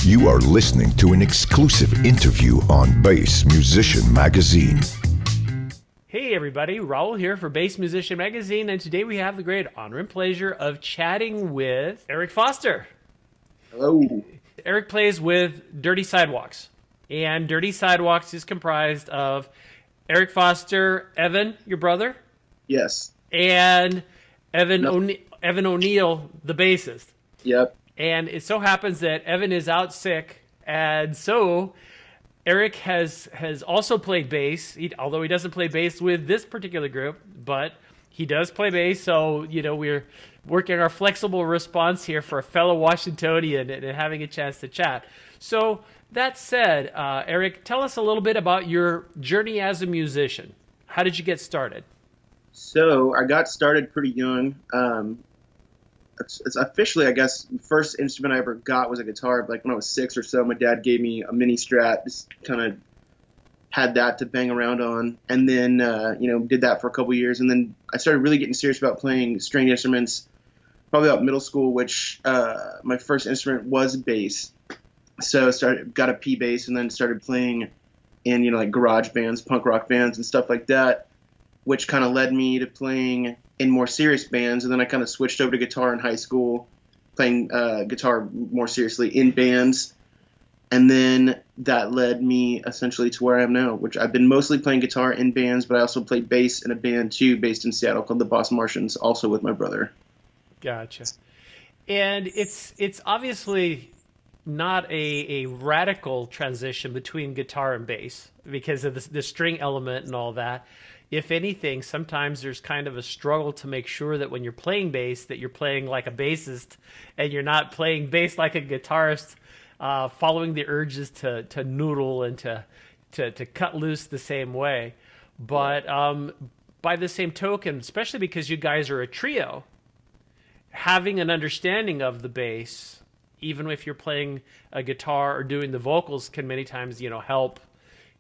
You are listening to an exclusive interview on Bass Musician Magazine. Hey everybody, Raul here for Bass Musician Magazine, and today we have the great honor and pleasure of chatting with Erik Foster. Hello. Erik plays with Dirty Sidewalks, and Dirty Sidewalks is comprised of Erik Foster, Evan, your brother, Yes. and Evan Nope. Evan O'Neill, the bassist. Yep. And it so happens that Evan is out sick, and so Erik has also played bass, although he doesn't play bass with this particular group, but he does play bass, so, we're working our flexible response here for a fellow Washingtonian and having a chance to chat. So, that said, Erik, tell us a little bit about your journey as a musician. How did you get started? So I got started pretty young. It's officially, I guess, the first instrument I ever got was a guitar. Like when I was 6 or so, my dad gave me a mini Strat, just kind of had that to bang around on, and then did that for a couple years, and then I started really getting serious about playing stringed instruments probably about middle school, which my first instrument was bass. So got a P bass, and then started playing in like garage bands, punk rock bands, and stuff like that, which kind of led me to playing in more serious bands. And then I kind of switched over to guitar in high school, playing guitar more seriously in bands. And then that led me essentially to where I am now, which I've been mostly playing guitar in bands, but I also played bass in a band too, based in Seattle, called the Boston Martians, also with my brother. Gotcha. And it's obviously not a radical transition between guitar and bass because of the string element and all that. If anything, sometimes there's kind of a struggle to make sure that when you're playing bass, that you're playing like a bassist and you're not playing bass like a guitarist, following the urges to noodle and to cut loose the same way. But by the same token, especially because you guys are a trio, having an understanding of the bass, even if you're playing a guitar or doing the vocals, can many times, help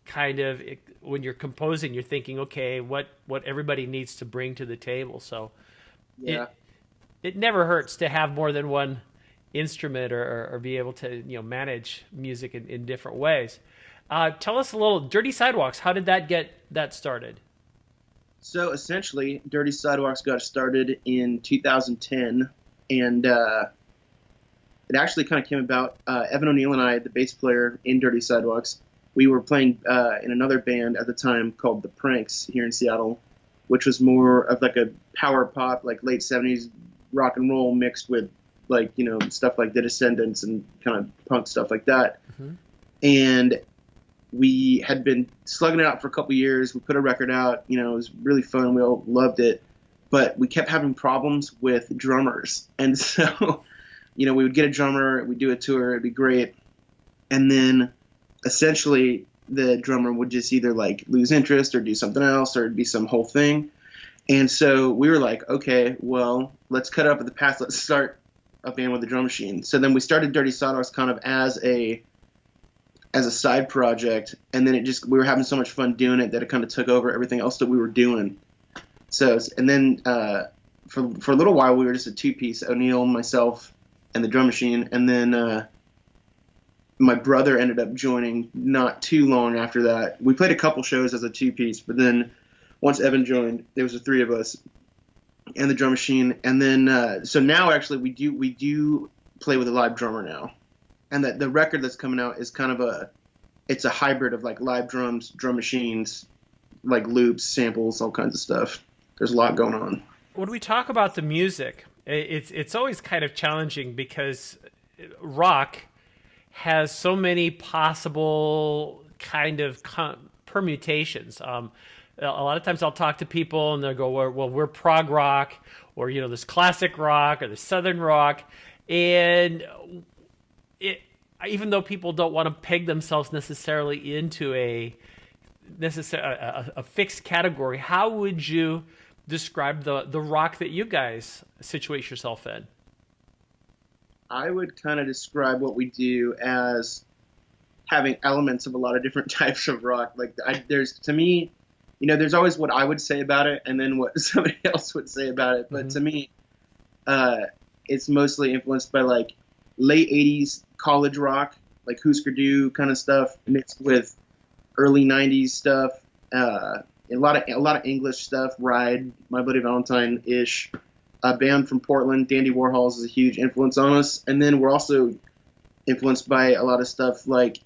kind of, when you're composing, you're thinking, okay, what everybody needs to bring to the table. So Yeah. it never hurts to have more than one instrument or be able to, manage music in different ways. Tell us a little, Dirty Sidewalks, how did that get that started? So essentially, Dirty Sidewalks got started in 2010, and it actually kind of came about. Evan O'Neill and I, the bass player in Dirty Sidewalks, we were playing in another band at the time called The Pranks here in Seattle, which was more of like a power pop, like late 70s rock and roll mixed with stuff like The Descendants and kind of punk stuff like that. Mm-hmm. And we had been slugging it out for a couple years. We put a record out, it was really fun. We all loved it, but we kept having problems with drummers. And so, we would get a drummer, we'd do a tour, it'd be great. And then essentially the drummer would just either like lose interest or do something else, or it'd be some whole thing. And so we were like, okay, well, let's cut it up at the pass. Let's start a band with a drum machine. So then we started Dirty Sidewalks kind of as a side project, and then we were having so much fun doing it that it kind of took over everything else that we were doing. So, and then for a little while we were just a two-piece, O'Neill, myself, and the drum machine, and then my brother ended up joining not too long after that. We played a couple shows as a two-piece, but then once Evan joined, there was the three of us and the drum machine. And then so now actually we do play with a live drummer now. And the record that's coming out is kind of it's a hybrid of like live drums, drum machines, like loops, samples, all kinds of stuff. There's a lot going on. When we talk about the music, it's always kind of challenging because rock has so many possible kind of permutations. A lot of times I'll talk to people and they'll go, well, we're prog rock, or, there's classic rock, or there's southern rock. And even though people don't want to peg themselves necessarily into a fixed category, how would you describe the rock that you guys situate yourself in? I would kind of describe what we do as having elements of a lot of different types of rock. Like there's, to me, there's always what I would say about it and then what somebody else would say about it. But to me, it's mostly influenced by like late 80s college rock like Husker Du kind of stuff mixed with early '90s stuff. A lot of English stuff. Ride, My Bloody Valentine ish. A band from Portland, Dandy Warhols, is a huge influence on us. And then we're also influenced by a lot of stuff like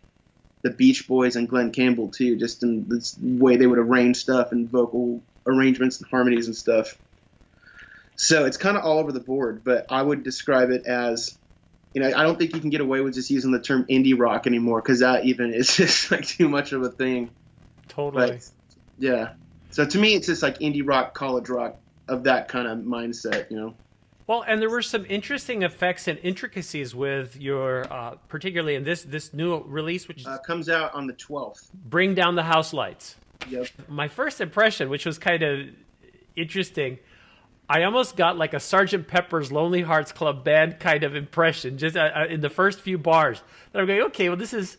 the Beach Boys and Glenn Campbell too, just in the way they would arrange stuff and vocal arrangements and harmonies and stuff. So it's kind of all over the board, but I would describe it as, I don't think you can get away with just using the term indie rock anymore, because that even is just like too much of a thing. Totally. But, yeah. So to me, it's just like indie rock, college rock, of that kind of mindset. Well, and there were some interesting effects and intricacies with your, particularly in this new release, which comes out on the 12th. Bring Down the House Lights. Yep. My first impression, which was kind of interesting, I almost got like a Sgt. Pepper's Lonely Hearts Club Band kind of impression, just in the first few bars. And I'm going, okay, well, this is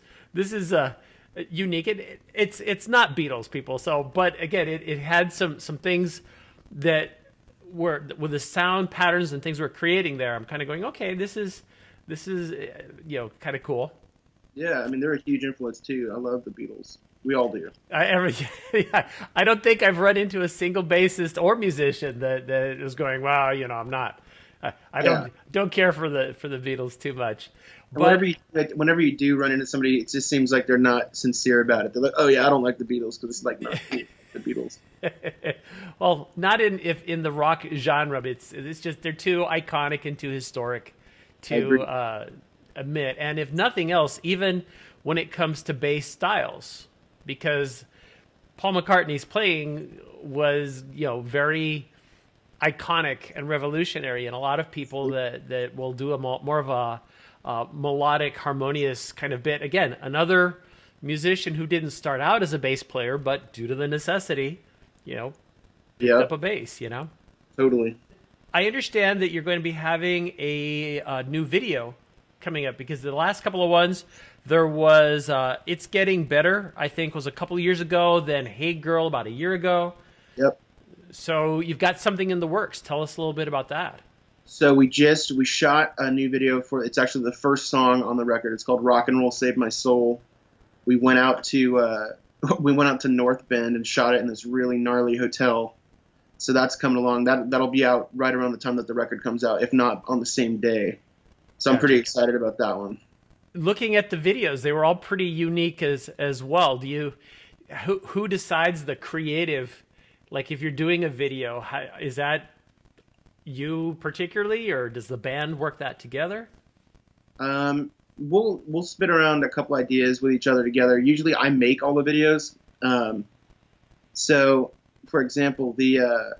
unique. It's not Beatles, people. So, but again, it had some things that were with the sound patterns and things we're creating there. I'm kind of going, okay, this is kind of cool. Yeah, I mean, they're a huge influence too. I love the Beatles. We all do. I don't think I've run into a single bassist or musician that is going, wow, I'm not. I don't care for the Beatles too much. But whenever you do run into somebody, it just seems like they're not sincere about it. They're like, oh yeah, I don't like the Beatles because it's like not the Beatles. Well, not in the rock genre, but it's just they're too iconic and too historic to admit. And if nothing else, even when it comes to bass styles, because Paul McCartney's playing was very iconic and revolutionary, and a lot of people that will do more of a melodic, harmonious kind of bit. Again, another musician who didn't start out as a bass player, but due to the necessity, picked up a bass. Totally. I understand that you're going to be having a new video coming up, because the last couple of ones, there was It's Getting Better, I think, was a couple of years ago, then Hey Girl about a year ago. Yep. So you've got something in the works. Tell us a little bit about that. So we shot a new video it's actually the first song on the record. It's called Rock and Roll Saved My Soul. We went out to North Bend and shot it in this really gnarly hotel. So that's coming along. That'll be out right around the time that the record comes out, if not on the same day. So I'm pretty excited about that one. Looking at the videos, they were all pretty unique as well. Who decides the creative? Like, if you're doing a video, is that you particularly, or does the band work that together? We'll spit around a couple ideas with each other together. Usually I make all the videos. So for example, the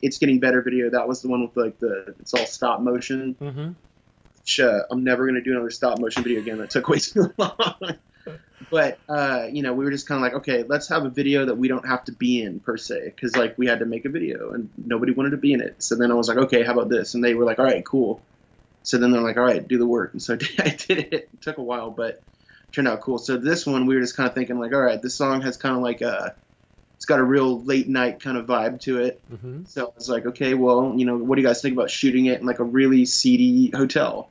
It's Getting Better video, that was the one with it's all stop motion. Mm-hmm. Which, I'm never going to do another stop motion video again. That took way too long. But, we were just kind of like, okay, let's have a video that we don't have to be in per se. Cause we had to make a video and nobody wanted to be in it. So then I was like, okay, how about this? And they were like, all right, cool. So then they're like, all right, do the work. And so I did it. It took a while, but it turned out cool. So this one, we were just kind of thinking like, all right, this song has kind of it's got a real late night kind of vibe to it. Mm-hmm. So I was like, okay, well, what do you guys think about shooting it in a really seedy hotel?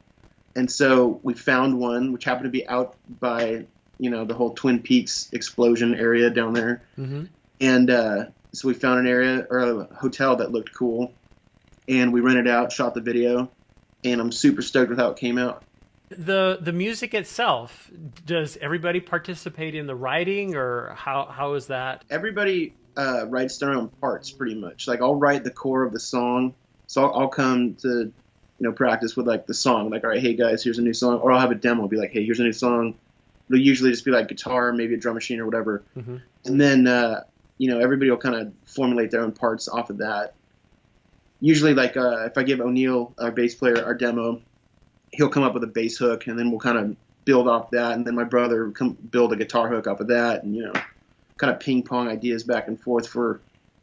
And so we found one, which happened to be out by, the whole Twin Peaks explosion area down there. Mm-hmm. And so we found an area or a hotel that looked cool, and we rented out, shot the video, and I'm super stoked with how it came out. The music itself, does everybody participate in the writing, or how is that? Everybody writes their own parts pretty much. I'll write the core of the song, so I'll come to practice with the song, all right, hey guys, here's a new song, or I'll have a demo, be like, hey, here's a new song. It'll usually just be guitar, maybe a drum machine or whatever. Mm-hmm. And then everybody will kind of formulate their own parts off of that. Usually if I give O'Neill, our bass player, our demo, he'll come up with a bass hook, and then we'll kind of build off that, and then my brother will build a guitar hook off of that, and kind of ping pong ideas back and forth for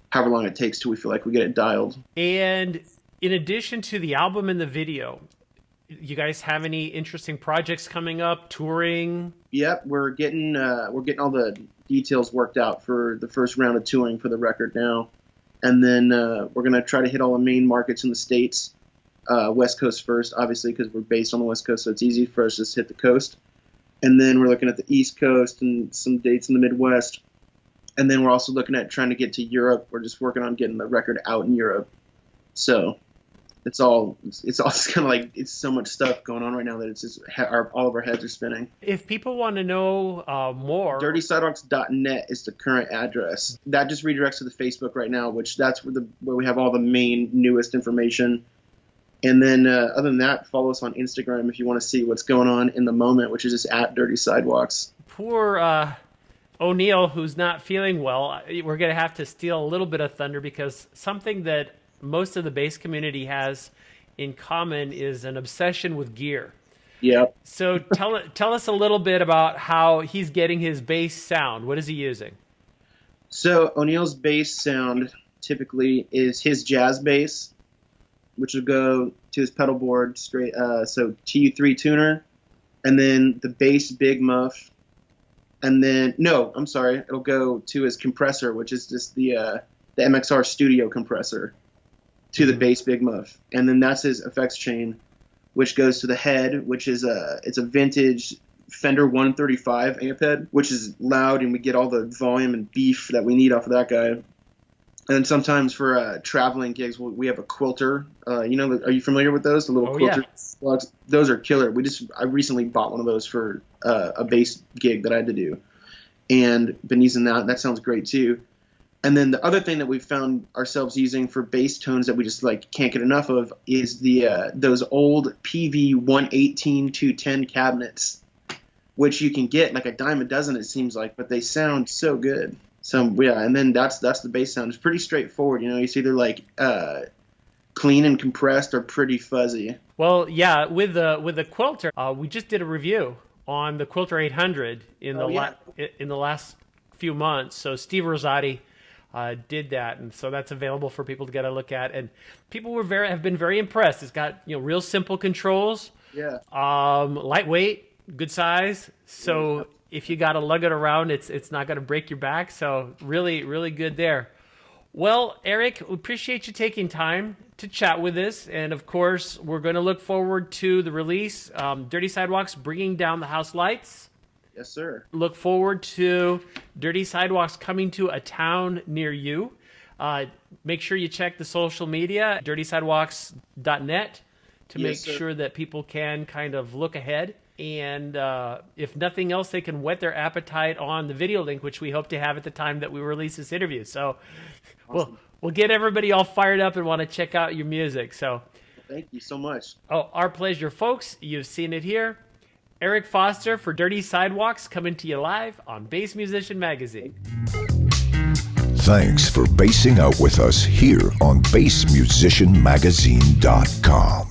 however long it takes till we feel like we get it dialed. And in addition to the album and the video, you guys have any interesting projects coming up, touring? Yep, we're getting all the details worked out for the first round of touring for the record now. And then we're going to try to hit all the main markets in the States. West Coast first, obviously, because we're based on the West Coast, so it's easy for us to just hit the coast. And then we're looking at the East Coast and some dates in the Midwest. And then we're also looking at trying to get to Europe. We're just working on getting the record out in Europe. So it's all just kind of like, it's so much stuff going on right now that it's just all of our heads are spinning. If people want to know more, dirtysidewalks.net is the current address. That just redirects to the Facebook right now, which that's where we have all the main newest information. And then other than that, follow us on Instagram if you want to see what's going on in the moment, which is just at Dirty Sidewalks. Poor O'Neill, who's not feeling well, we're going to have to steal a little bit of thunder, because something that most of the bass community has in common is an obsession with gear. Yep. So tell us a little bit about how he's getting his bass sound. What is he using? So O'Neill's bass sound typically is his jazz bass, which will go to his pedal board straight. So TU3 tuner, and then the bass big muff, and then it'll go to his compressor, which is just the MXR Studio compressor, to the bass big muff, and then that's his effects chain, which goes to the head, which is it's a vintage Fender 135 amp head, which is loud, and we get all the volume and beef that we need off of that guy. And sometimes for traveling gigs, we have a quilter. Are you familiar with those? The little quilter plugs. Those are killer. I recently bought one of those for a bass gig that I had to do, and been using that. That sounds great too. And then the other thing that we've found ourselves using for bass tones that we just can't get enough of is those old PV 118 210 cabinets, which you can get like a dime a dozen, it seems like, but they sound so good. So yeah, and then that's the bass sound. It's pretty straightforward. It's either clean and compressed or pretty fuzzy. Well, yeah, with the Quilter, we just did a review on the Quilter 800 in the last few months. So Steve Rosati did that, and so that's available for people to get a look at. And people have been very impressed. It's got real simple controls. Yeah. Lightweight, good size. So if you got to lug it around, it's not going to break your back. So really, really good there. Well, Erik, we appreciate you taking time to chat with us. And of course, we're going to look forward to the release, Dirty Sidewalks bringing down the house lights. Yes, sir. Look forward to Dirty Sidewalks coming to a town near you. Make sure you check the social media, dirtysidewalks.net, to make sure that people can kind of look ahead. And if nothing else, they can whet their appetite on the video link, which we hope to have at the time that we release this interview. So awesome. we'll get everybody all fired up and want to check out your music. So thank you so much. Oh, our pleasure, folks. You've seen it here. Erik Foster for Dirty Sidewalks, coming to you live on Bass Musician Magazine. Thanks for basing out with us here on BassMusicianMagazine.com.